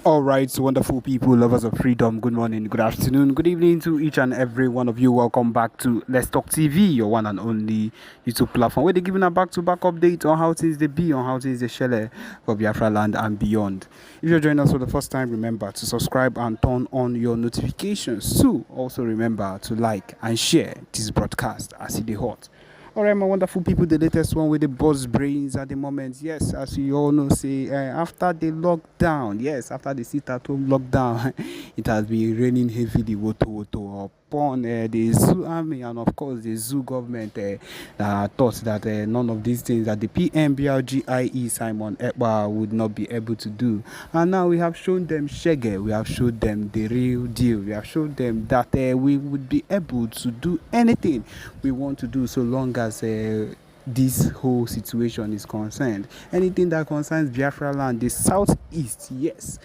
All right, so wonderful people, lovers of freedom. Good morning, good afternoon, good evening to each and every one of you. Welcome back to Let's Talk TV, your one and only YouTube platform where they're giving a back-to-back update on how things they be, on how things they share for Biafraland and beyond. If you're joining us for the first time, remember to subscribe and turn on your notifications too. Also remember to like and share this broadcast as it is hot. All right, my wonderful people, the latest one with the buzz brains at the moment. Yes, as you all know, say after the lockdown, yes, after the sit-at-home lockdown, it has been raining heavily, woto upon the zoo army and of course the zoo government thought that none of these things that the PMBRGIE Simon Ekpa would not be able to do. And now we have shown them shege, we have showed them the real deal, we have showed them that we would be able to do anything we want to do so long as this whole situation is concerned. Anything that concerns Biafraland, the southeast, yes,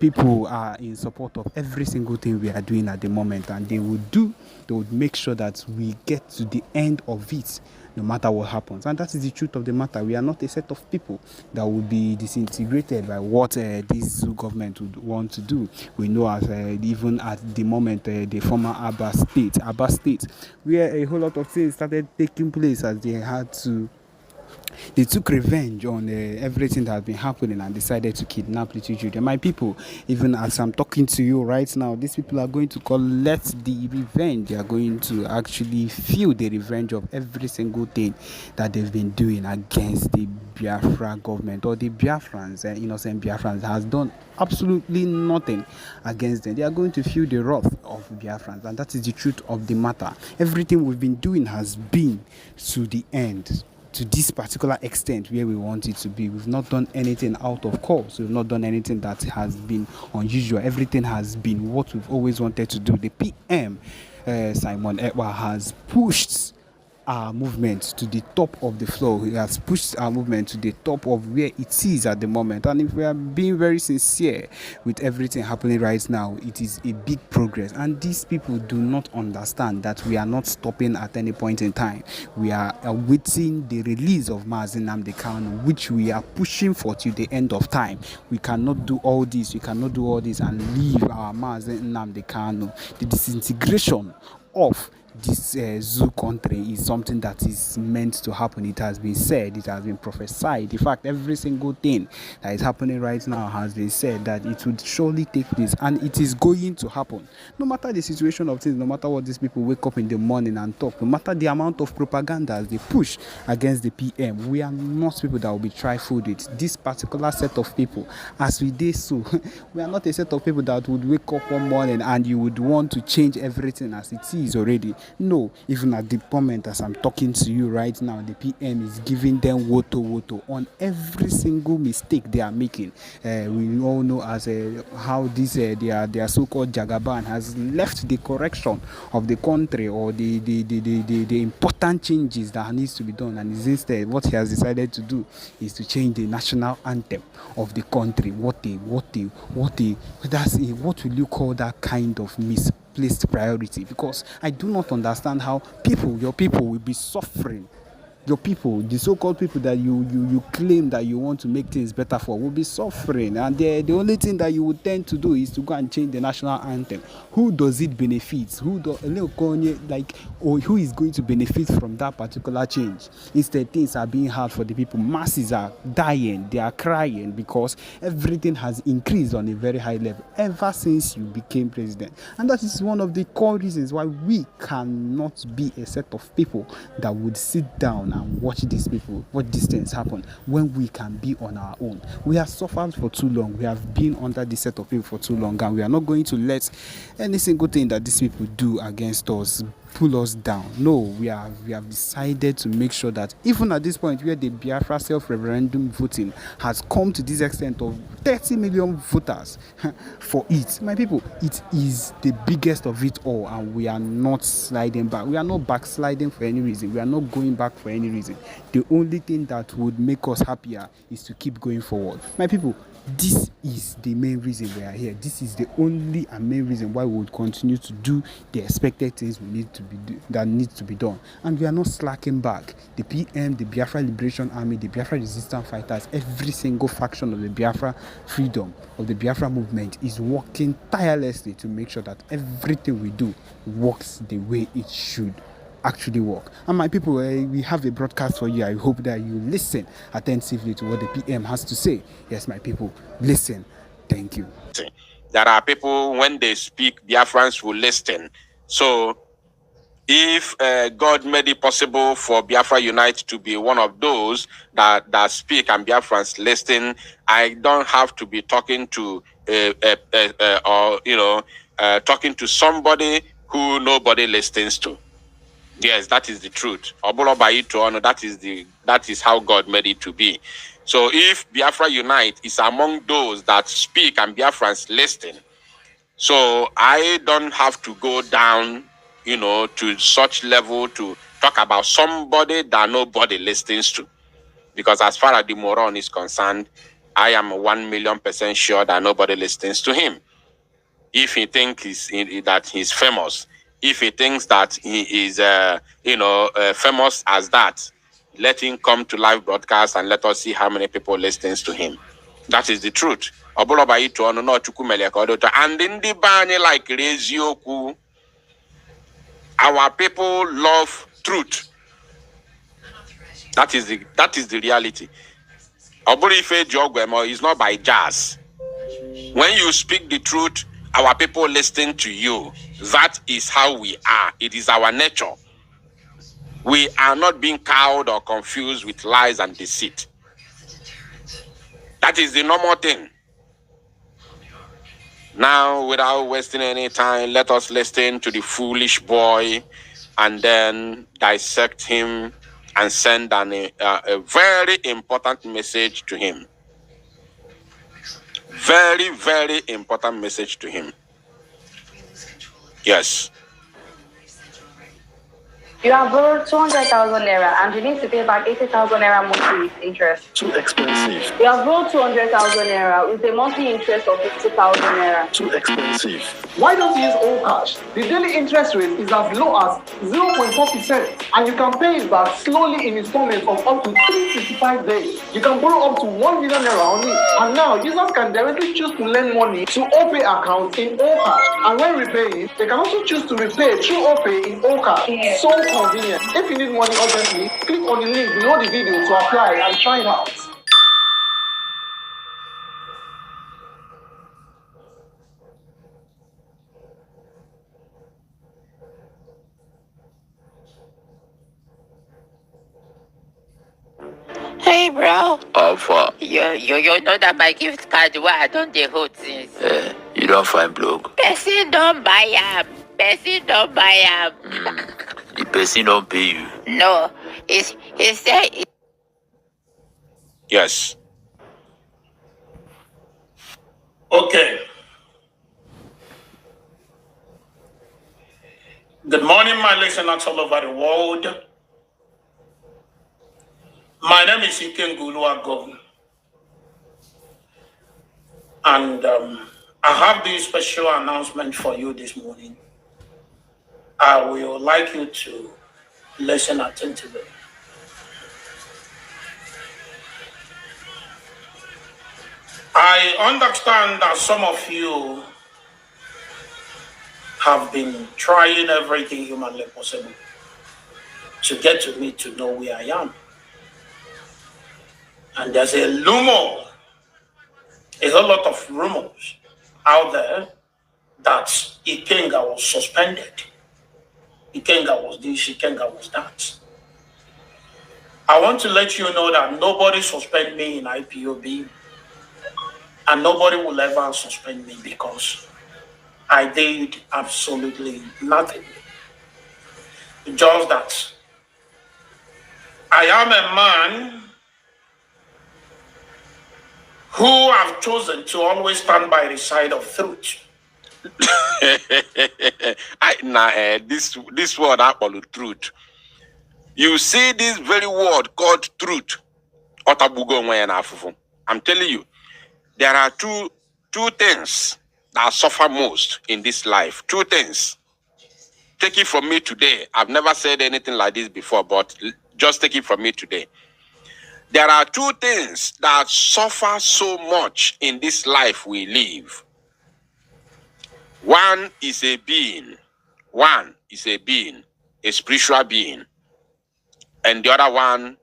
people are in support of every single thing we are doing at the moment, and they would make sure that we get to the end of it no matter what happens. And that is the truth of the matter. We are not a set of people that will be disintegrated by what this zoo government would want to do. We know as even at the moment the former Abba State, where a whole lot of things started taking place as they took revenge on everything that has been happening and decided to kidnap little children. My people, even as I'm talking to you right now, these people are going to collect the revenge. They are going to actually feel the revenge of every single thing that they've been doing against the Biafra government or the Biafrans. Innocent Biafrans has done absolutely nothing against them. They are going to feel the wrath of Biafrans, and that is the truth of the matter. Everything we've been doing has been to the end, to this particular extent where we want it to be. We've not done anything out of course. We've not done anything that has been unusual. Everything has been what we've always wanted to do. The PM, Simon Ekpa, has pushed our movement to the top of the floor. He has pushed our movement to the top of where it is at the moment. And if we are being very sincere with everything happening right now, it is a big progress. And these people do not understand that we are not stopping at any point in time. We are awaiting the release of Mazi Nnamdi Kanu, which we are pushing for till the end of time. We cannot do all this. We cannot do all this and leave our Mazi Nnamdi Kanu. The disintegration of this zoo country is something that is meant to happen. It has been said, it has been prophesied. In fact, every single thing that is happening right now has been said that it would surely take place, and it is going to happen. No matter the situation of things, no matter what these people wake up in the morning and talk, no matter the amount of propaganda they push against the PM, we are not people that will be trifled with. This particular set of people, as we did so, we are not a set of people that would wake up one morning and you would want to change everything as it is already. No, even at the moment as I'm talking to you right now, the PM is giving them woto on every single mistake they are making. We all know as how this their so-called Jagaban has left the correction of the country or the important changes that needs to be done, and instead what he has decided to do is to change the national anthem of the country. What will you call that kind of misplaced priority? Because I do not understand how your people will be suffering. Your people, the so-called people that you claim that you want to make things better for, will be suffering, and the only thing that you would tend to do is to go and change the national anthem. Who does it benefit? Who is going to benefit from that particular change? Instead, things are being hard for the people. Masses are dying, they are crying because everything has increased on a very high level ever since you became president, and that is one of the core reasons why we cannot be a set of people that would sit down and watch these things happen when we can be on our own. We have suffered for too long. We have been under this set of people for too long, and we are not going to let any single thing that these people do against us pull us down. No, we have decided to make sure that even at this point where the Biafra self-referendum voting has come to this extent of 30 million voters for it, my people, it is the biggest of it all, and we are not sliding back. We are not backsliding for any reason. We are not going back for any reason. The only thing that would make us happier is to keep going forward. My people, This is the main reason we are here. This is the only and main reason why we would continue to do the expected things we need to that needs to be done. And we are not slacking back. The PM, the Biafra Liberation Army, the Biafra Resistance Fighters, every single faction of the Biafra freedom, of the Biafra movement is working tirelessly to make sure that everything we do works the way it should actually work. And my people, we have a broadcast for you. I hope that you listen attentively to what the PM has to say. Yes, my people, listen. Thank you. There are people, when they speak, Biafrans will listen. So if God made it possible for Biafra Unite to be one of those that speak and Biafrans listen, I don't have to be talking to talking to somebody who nobody listens to. Yes, that is the truth. That is how God made it to be. So if Biafra Unite is among those that speak and Biafrans listen, so I don't have to go down, to such level to talk about somebody that nobody listens to. Because as far as the moron is concerned, I am 1,000,000% sure that nobody listens to him. If he thinks that he's famous, if he thinks that he is, famous as that, let him come to live broadcast and let us see how many people listens to him. That is the truth. And in the bani like Rezioku, our people love truth. That is the reality. Oburife Jogwemo is not by jazz. When you speak the truth, our people listen to you. That is how we are. It is our nature. We are not being cowed or confused with lies and deceit. That is the normal thing. Now, without wasting any time, let us listen to the foolish boy and then dissect him and send a very important message to him. Very, very important message to him. Yes. You have borrowed 200,000 naira and you need to pay back 80,000 naira monthly with interest. Too expensive. You have borrowed 200,000 naira with a monthly interest of 50,000 naira. Too expensive. Why don't you use all cash? The daily interest rate is as low as 0.4% and you can pay it back slowly in installments of up to 365 days. You can borrow up to 1 million naira only. And now users can directly choose to lend money to OPay accounts in all cash. And when repaying, they can also choose to repay through OPay in all cash. So convenient. If you need money urgently, click on the link below the video to apply and try it out. Hey bro. Alpha. You know that my gift card where I don't dey hold since. You don't find blog. Person don't buy am. Person don't buy am. The person don't pay you. No. He said Yes. Okay. Good morning, my listeners all over the world. My name is Iken Guluago. And I have this special announcement for you this morning. I will like you to listen attentively. I understand that some of you have been trying everything humanly possible to get to me to know where I am. And there's a whole lot of rumors out there that Ikenga was suspended. Ikenga was this, Ikenga was that. I want to let you know that nobody suspended me in IPOB. And nobody will ever suspend me because I did absolutely nothing. Just that I am a man who have chosen to always stand by the side of truth. This word I call truth. You see this very word called truth. I'm telling you, There are two things that suffer most in this life. Two things. Take it from me today. I've never said anything like this before, but just take it from me today. There are two things that suffer so much in this life we live. One is a being. One is a being, a spiritual being. And the other one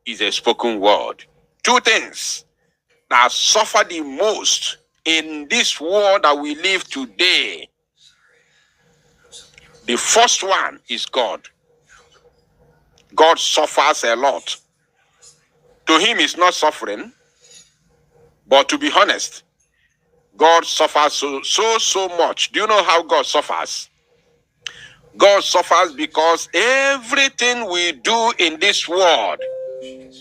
is a spoken word. Two things that suffer the most in this world that we live today. The first one is God. God suffers a lot. To him, it's not suffering, but to be honest, God suffers so much. Do you know how God suffers? God suffers because everything we do in this world,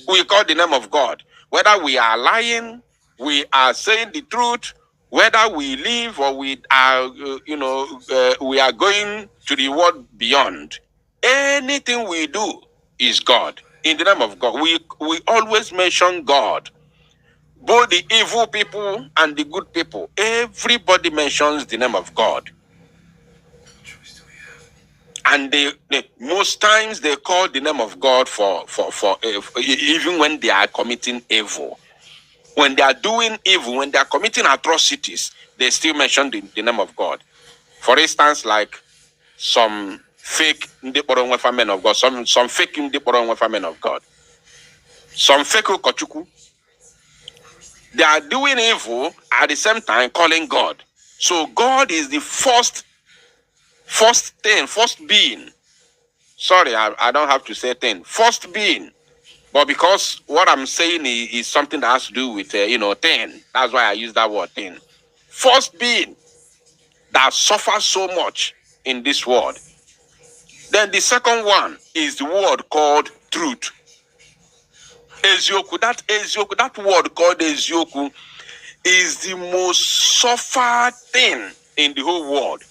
we call the name of God. Whether we are lying, we are saying the truth, whether we live or we are, we are going to the world beyond. Anything we do is God. In the name of God, we always mention God. Both the evil people and the good people, everybody mentions the name of God. And they most times they call the name of God for even when they are committing evil. When they are doing evil, when they are committing atrocities, they still mention the name of God. For instance, like some fake Ndiporo men of God, some fake Ndiporo men of God, some fake Kochuku. They are doing evil at the same time calling God. So God is the first being. Sorry, I don't have to say thing. First being. But because what I'm saying is something that has to do with, thing. That's why I use that word, thing. First being that suffers so much in this world. Then the second one is the word called truth. Ezioku, that word called Ezioku is the most suffered thing in the whole world.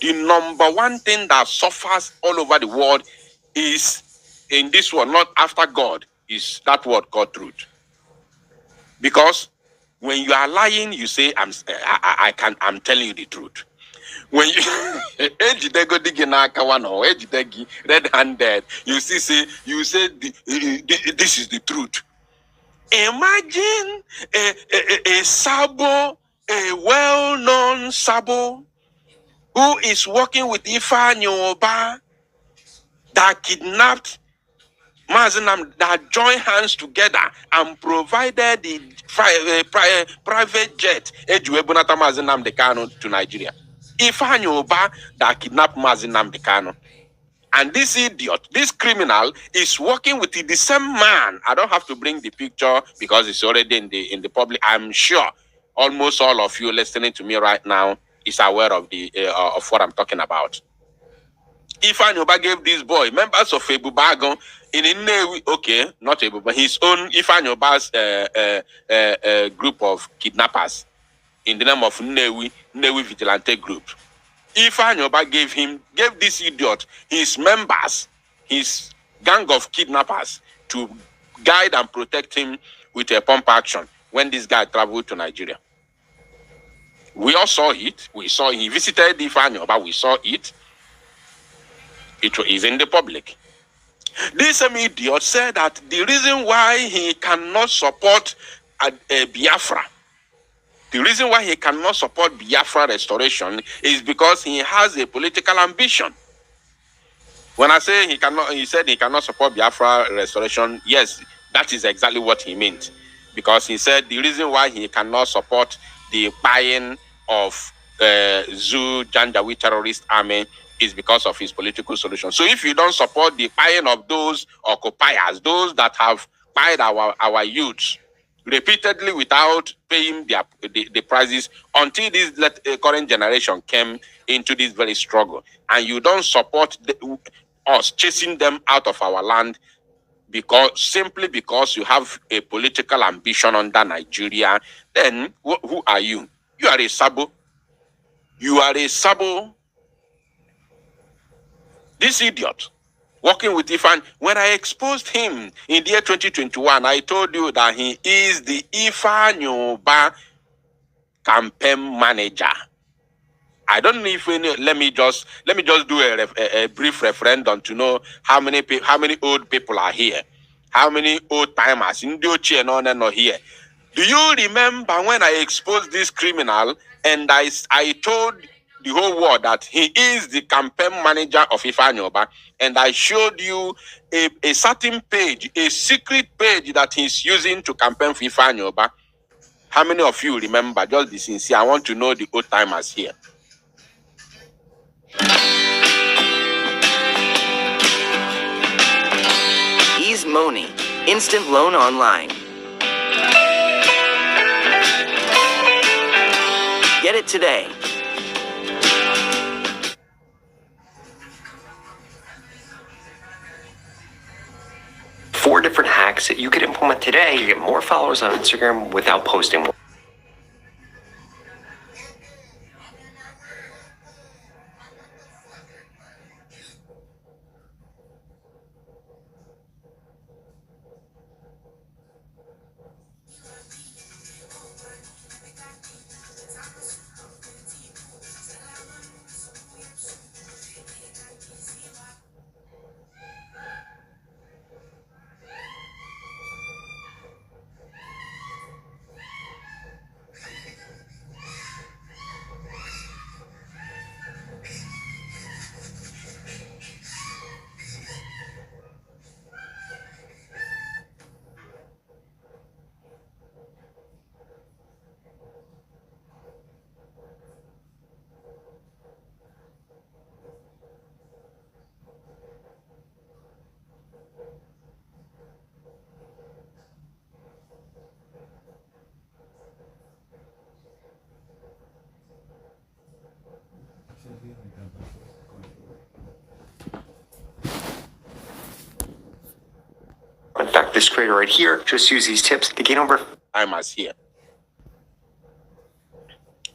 The number one thing that suffers all over the world is in this world, not after God, is that word called truth. Because when you are lying, you say, I'm telling you the truth. When you red-handed, you say this is the truth. Imagine a sabo, a well-known sabo, who is working with Ifeanyi Oba, that kidnapped Mazinam, that joined hands together and provided the private jet Ejuebunata Mazinam Dekano to Nigeria. Ifeanyi Oba that kidnapped Mazinam Dekano. And this idiot, this criminal, is working with the same man. I don't have to bring the picture because it's already in the public. I'm sure almost all of you listening to me right now is aware of of what I'm talking about. Ifeanyi Oba gave this boy, members of Ebubagon, in Nnewi, okay, not Ebuba, his own Ifeanyi Oba's group of kidnappers in the name of Nnewi Vigilante Group. Ifeanyi Oba gave this idiot, his members, his gang of kidnappers, to guide and protect him with a pump action when this guy traveled to Nigeria. We all saw it. He visited Ifeanyi Oba. We saw it. It is in the public. This same idiot said that the reason why he cannot support Biafra, the reason why he cannot support Biafra restoration is because he has a political ambition. When I say he said he cannot support Biafra restoration, yes, that is exactly what he meant. Because he said the reason why he cannot support the buying of Zoo Janjaweed terrorist army is because of his political solution. So if you don't support the buying of those occupiers, those that have buyed our youths repeatedly without paying the prices until this current generation came into this very struggle, and you don't support us chasing them out of our land simply because you have a political ambition under Nigeria, then who are you? You are a sabo. You are a sabo. This idiot working with Ifan. When I exposed him in the year 2021, I told you that he is the Ifanyoba campaign manager. I don't know if we know, let me just do a brief referendum to know how many old people are here, how many old timers in the no here. Do you remember when I exposed this criminal and I told the whole world that he is the campaign manager of Ifanyoba, and I showed you a certain page, a secret page that he's using to campaign for Ifanyoba? How many of you remember? Just be sincere. I want to know the old timers here. Ease Money, instant loan online. Get it today. Four different hacks that you could implement today to get more followers on Instagram without posting more. In fact, this creator right here just use these tips to gain over. Timers here.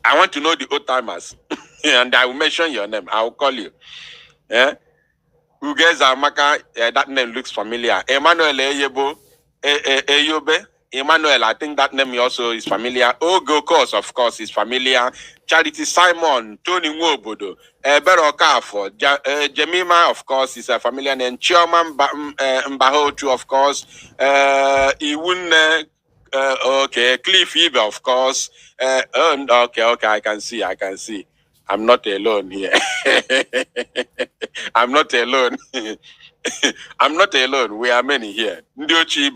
I want to know the old timers, and I will mention your name. I will call you. Yeah. Ugeza Amaka, that name looks familiar. Emmanuel Eyebo, Eyobe. Emmanuel, I think that name also is familiar. Ogo Kos, of course, is familiar. Charity Simon, Tony Nwobodo, Bero Kafo, Jemima, of course, is a familiar name. Chioma Mbahotu, of course. Iwune, okay. Cliff Ibe, of course. Okay, I can see. I'm not alone here. I'm not alone. I'm not alone. We are many here. Ndiochi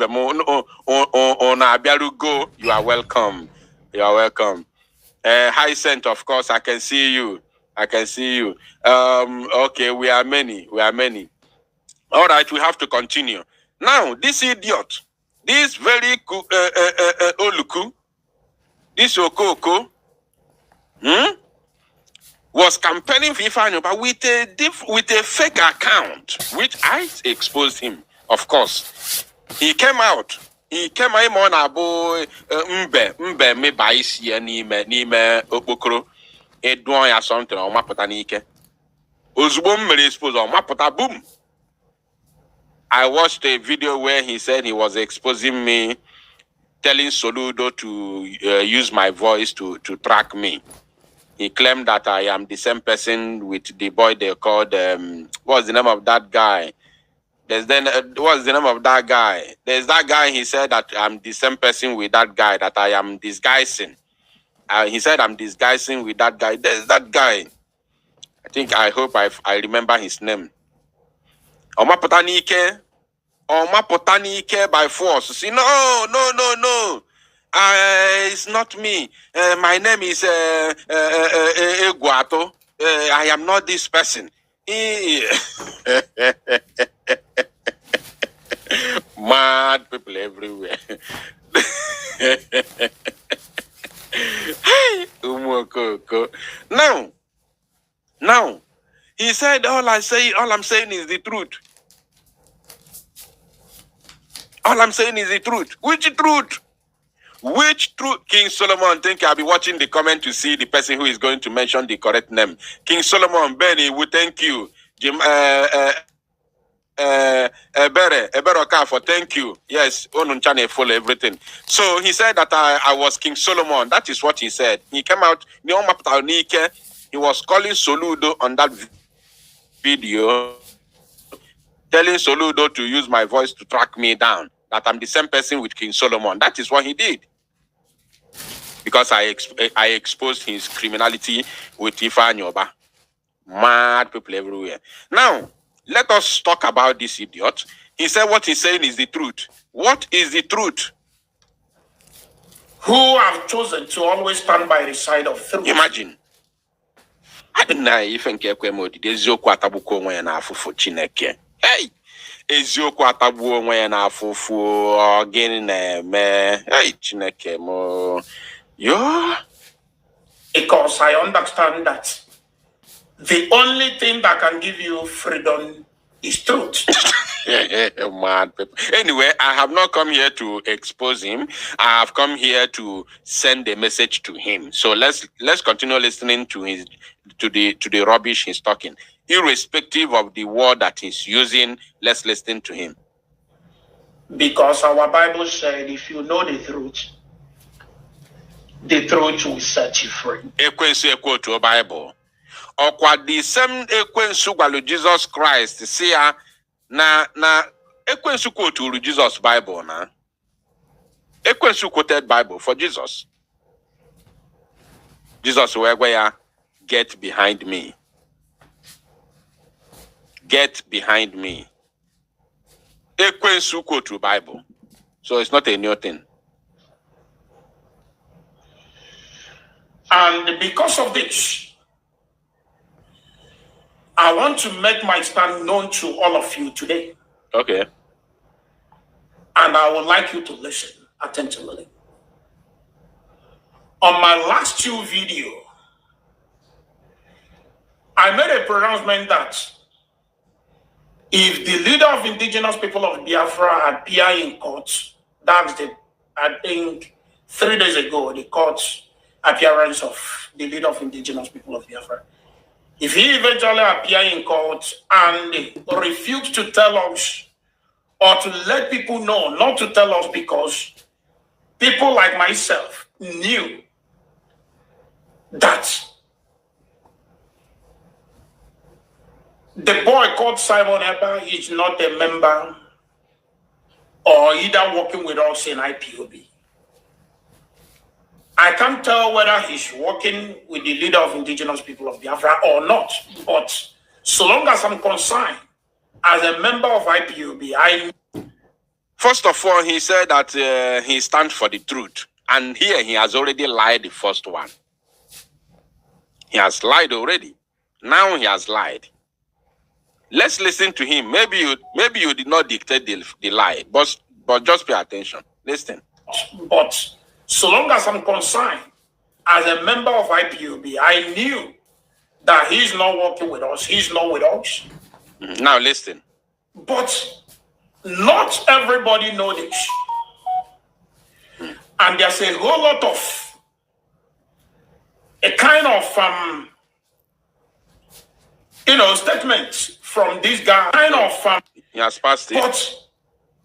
Go. You are welcome. You are welcome. High Scent, of course, I can see you. Okay, we are many. All right, we have to continue. Now, this idiot, this very Oluku, this Okoko, was campaigning for Ifanyoba with a fake account, which I exposed him, of course. He came out on a boy mbe me baisi nime okpokoro edon ya something o mapota n'ike. Ozugbo mmere expose o mapota boom. I watched a video where he said he was exposing me, telling Soludo to use my voice to track me. He claimed that I am the same person with the boy they called, what's the name of that guy? What's the name of that guy? There's that guy, he said that I'm the same person with that guy, that I am disguising. He said I'm disguising with that guy. There's that guy. I hope I remember his name. Oma Potanike by force. See, no. It's not me. My name is Eguato. I am not this person. Mad people everywhere. Now, he said all I'm saying is the truth. All I'm saying is the truth. Which truth? King Solomon? Think I'll be watching the comment to see the person who is going to mention the correct name. King Solomon, Benny, we thank you. Jim, Ebere Okafo, thank you. Yes, Onunchane follow everything. So he said that I was King Solomon. That is what he said. He came out, he was calling Soludo on that video, telling Soludo to use my voice to track me down, that I'm the same person with King Solomon. That is what he did. Because I exposed his criminality with Ifa Nyoba. Mad people everywhere. Now, let us talk about this idiot. He said what he's saying is the truth. What is the truth? Who have chosen to always stand by the side of truth. Imagine. I don't know if nkekwe modi eziokwu atagbuko onwe ya na afụfụ Chineke. Hey! Eziokwu atagbu onwe ya na afụfụ gịnị na-eme. Hey, Chineke mo. Yo. Because I understand that the only thing that can give you freedom is truth. Mad people. Anyway, I have not come here to expose him. I have come here to send a message to him. So let's continue listening to the rubbish he's talking. Irrespective of the word that he's using, let's listen to him. Because our Bible said, if you know the truth will set you free. Ekwensu ekwo to Bible. Okwa the same ekwensu gwalu Jesus Christ see ya na ekwensu quote Jesus Bible na. Ekwensu quoted Bible for Jesus. Jesus where get behind me. Get behind me. Ekwensu quote Bible. So it's not a new thing. And because of this, I want to make my stand known to all of you today. Okay. And I would like you to listen attentively. On my last two videos, I made a pronouncement that if the leader of indigenous people of Biafra appear in court, that's I think 3 days ago, the court appearance of the leader of indigenous people of Biafra. If he eventually appear in court and refuse to tell us or to let people know, not to tell us because people like myself knew that the boy called Simon Eber is not a member or either working with us in IPOB. I can't tell whether he's working with the leader of indigenous people of Biafra or not. But so long as I'm concerned, as a member of IPOB, First of all, he said that he stands for the truth. And here he has already lied the first one. He has lied already. Now he has lied. Let's listen to him. Maybe you did not dictate the lie, but just pay attention. Listen. But so long as I'm concerned, as a member of IPOB, I knew that he's not working with us. He's not with us. Now listen. But not everybody knows this. And there's a whole lot of a kind of statements from this guy. He has passed it. But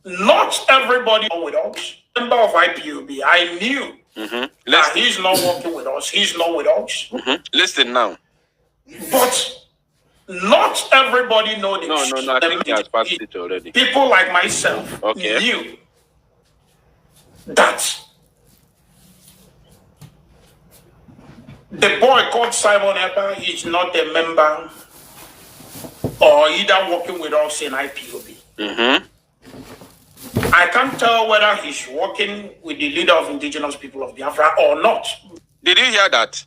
not everybody with us. Member of IPOB, I knew that he's not working with us. He's not with us. Listen now. But not everybody knows this. No. I think he has passed it already. People like myself knew that the boy called Simon Eber is not a member or either working with us in IPOB. I can't tell whether he's working with the leader of indigenous people of Biafra or not. Did you hear that?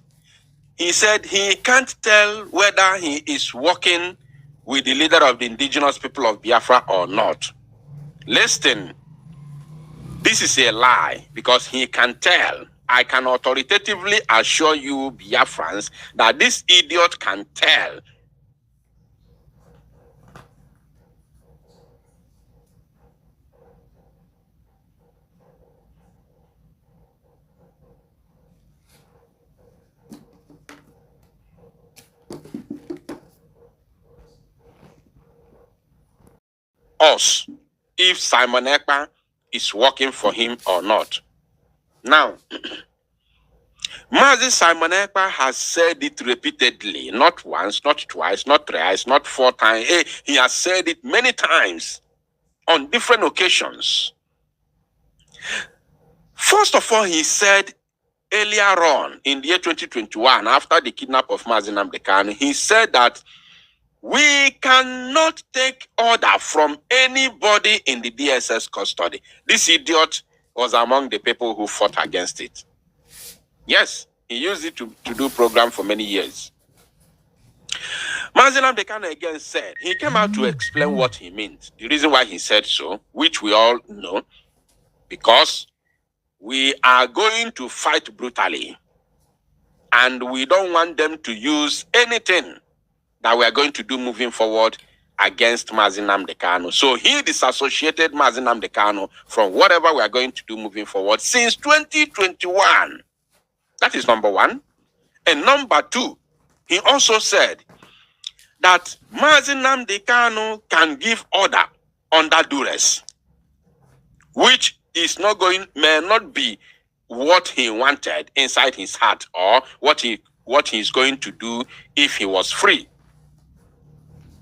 He said he can't tell whether he is working with the leader of the indigenous people of Biafra or not. Listen, this is a lie because he can tell. I can authoritatively assure you, Biafrans, that this idiot can tell. us if Simon Ekpa is working for him or not. Now, Mazi Simon Ekpa has said it repeatedly, not once, not twice, not thrice, not 4 times. He has said it many times on different occasions. First of all, he said earlier on in the year 2021, after the kidnap of Mazi Nnamdi Kanu, he said that we cannot take order from anybody in the DSS custody. This idiot was among the people who fought against it. Yes, he used it to do program for many years. Mazi Nnamdi Kanu again said, he came out to explain what he meant. The reason why he said so, which we all know, because we are going to fight brutally. And we don't want them to use anything that we are going to do moving forward against Mazi Nnamdi Kanu. So he disassociated Mazi Nnamdi Kanu from whatever we are going to do moving forward since 2021. That is number one. And number two, he also said that Mazi Nnamdi Kanu can give order under duress, which is not going, may not be what he wanted inside his heart or what he is going to do if he was free.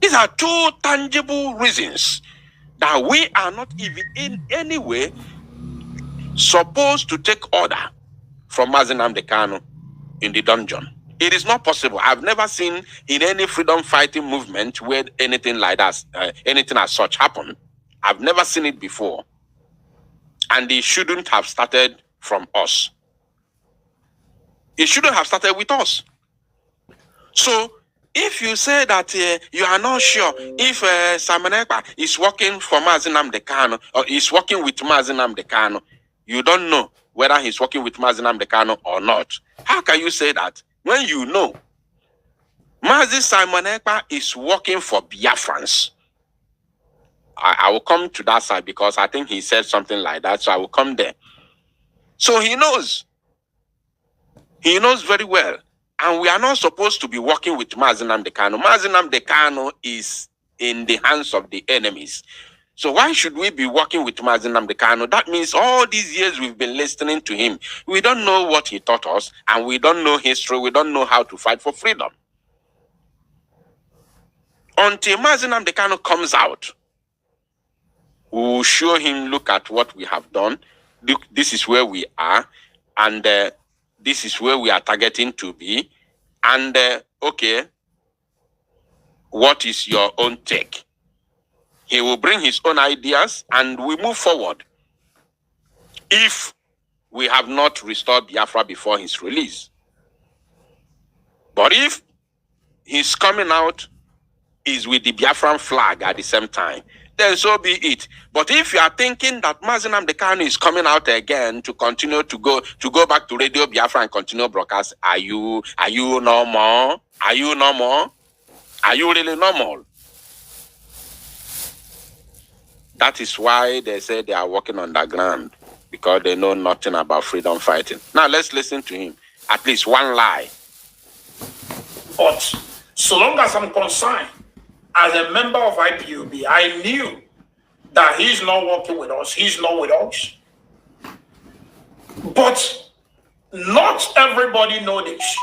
These are two tangible reasons that we are not even in any way supposed to take order from Mazi Nnamdi Kanu in the dungeon. It is not possible. I've never seen in any freedom fighting movement where anything like that, anything as such happened. I've never seen it before. And it shouldn't have started from us. It shouldn't have started with us. So, if you say that you are not sure if Simon Ekpa is working for Mazi Nnamdi Kanu or is working with Mazi Nnamdi Kanu, you don't know whether he's working with Mazi Nnamdi Kanu or not. How can you say that when you know Mazi Simon Ekpa is working for Biafrans? I will come to that side because I think he said something like that, so I will come there. So he knows. He knows very well. And we are not supposed to be working with Mazi Nnamdi Kanu. Mazi Nnamdi Kanu is in the hands of the enemies. So why should we be working with Mazi Nnamdi Kanu? That means all these years we've been listening to him. We don't know what he taught us, and we don't know history. We don't know how to fight for freedom. Until Mazi Nnamdi Kanu comes out, we will show him, look at what we have done. Look, this is where we are, and this is where we are targeting to be. And okay, what is your own take? He will bring his own ideas and we move forward. If we have not restored Biafra before his release. But if he's coming out is with the Biafran flag at the same time, then so be it. But if you are thinking that Mazi Nnamdi Kanu is coming out again to continue to go back to Radio Biafra and continue broadcast, are you normal? Are you normal? Are you really normal? That is why they say they are working underground, because they know nothing about freedom fighting. Now let's listen to him. At least one lie. But so long as I'm concerned, as a member of IPOB, I knew that he's not working with us. He's not with us. But not everybody knows this.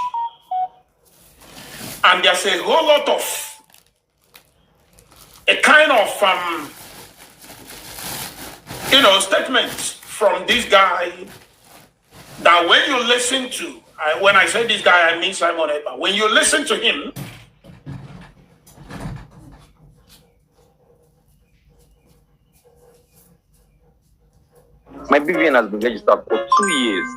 And there's a whole lot of a kind of statements from this guy that when you listen to, when I say this guy, I mean Simon Ekpa. When you listen to him, my BVN has been registered for 2 years.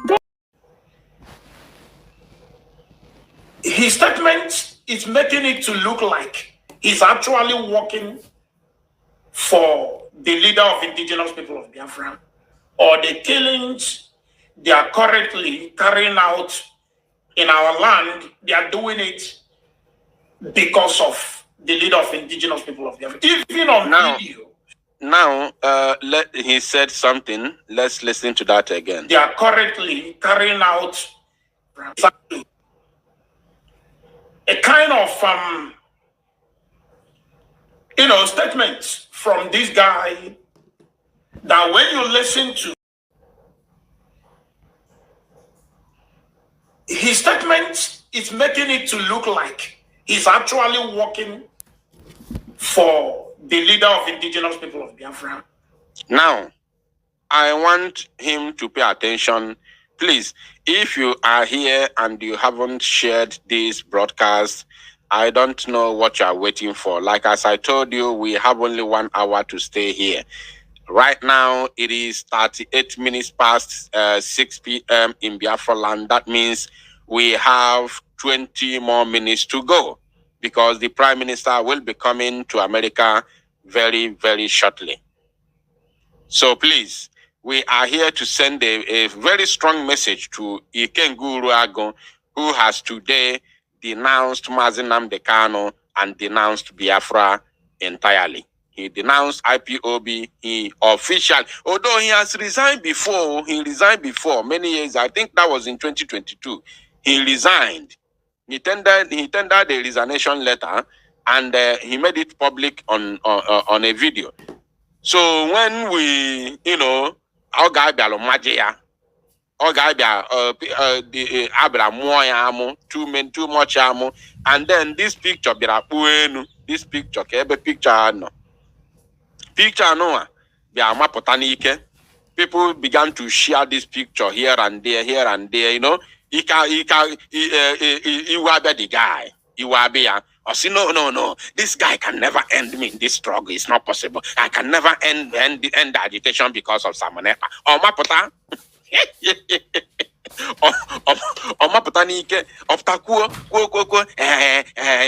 His statement is making it to look like he's actually working for the leader of indigenous people of Biafra, or the killings they are currently carrying out in our land. They are doing it because of the leader of indigenous people of Biafra. Even on video. Now, he said something. Let's listen to that again. They are currently carrying out a kind of statements from this guy that when you listen to his statements, it's making it to look like he's actually working for the leader of indigenous people of Biafra. Now, I want him to pay attention. Please, if you are here and you haven't shared this broadcast, I don't know what you are waiting for. Like as I told you, we have only 1 hour to stay here. Right now, it is 38 minutes past 6 p.m. in Biafraland. That means we have 20 more minutes to go because the Prime Minister will be coming to America very, very shortly. So please, we are here to send a very strong message to Ikengu Uruago, who has today denounced Mazi Nnamdi Kanu and denounced Biafra entirely. He denounced IPOB. He officially, although he has resigned before, many years. I think that was in 2022. He resigned. He tendered a resignation letter, and he made it public on a video. So when we, our guy bialo magia, our guy the abra moyamu, too much amu, and then this picture this picture, picture no. Picture no, people began to share this picture here and there, He will be the guy. He will be or say, no, this guy can never end me in this struggle. It's not possible. I can never end the agitation because of Samonepa. Oh, my pota.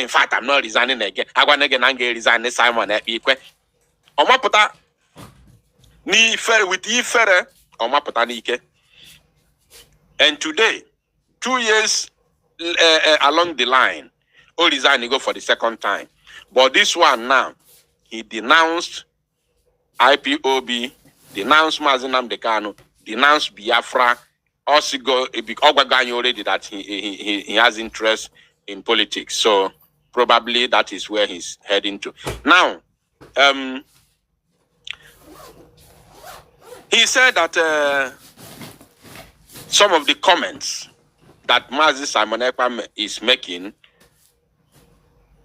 In fact, I'm not resigning again. I'm going to resign Simon. Omapota ni fair with ifere omapota ni ike. And today, 2 years along the line, all resign go for the second time. But this one now, he denounced IPOB, denounced Mazi Nnamdi Kanu, denounced Biafra. Also go already that he has interest in politics. So probably that is where he's heading to. Now, he said that some of the comments that Mazi Simonekpa is making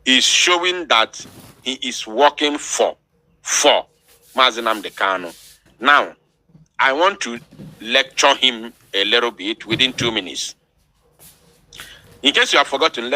is showing that he is working for Mazi Nnamdi Kanu. Now, I want to lecture him a little bit within 2 minutes. In case you have forgotten,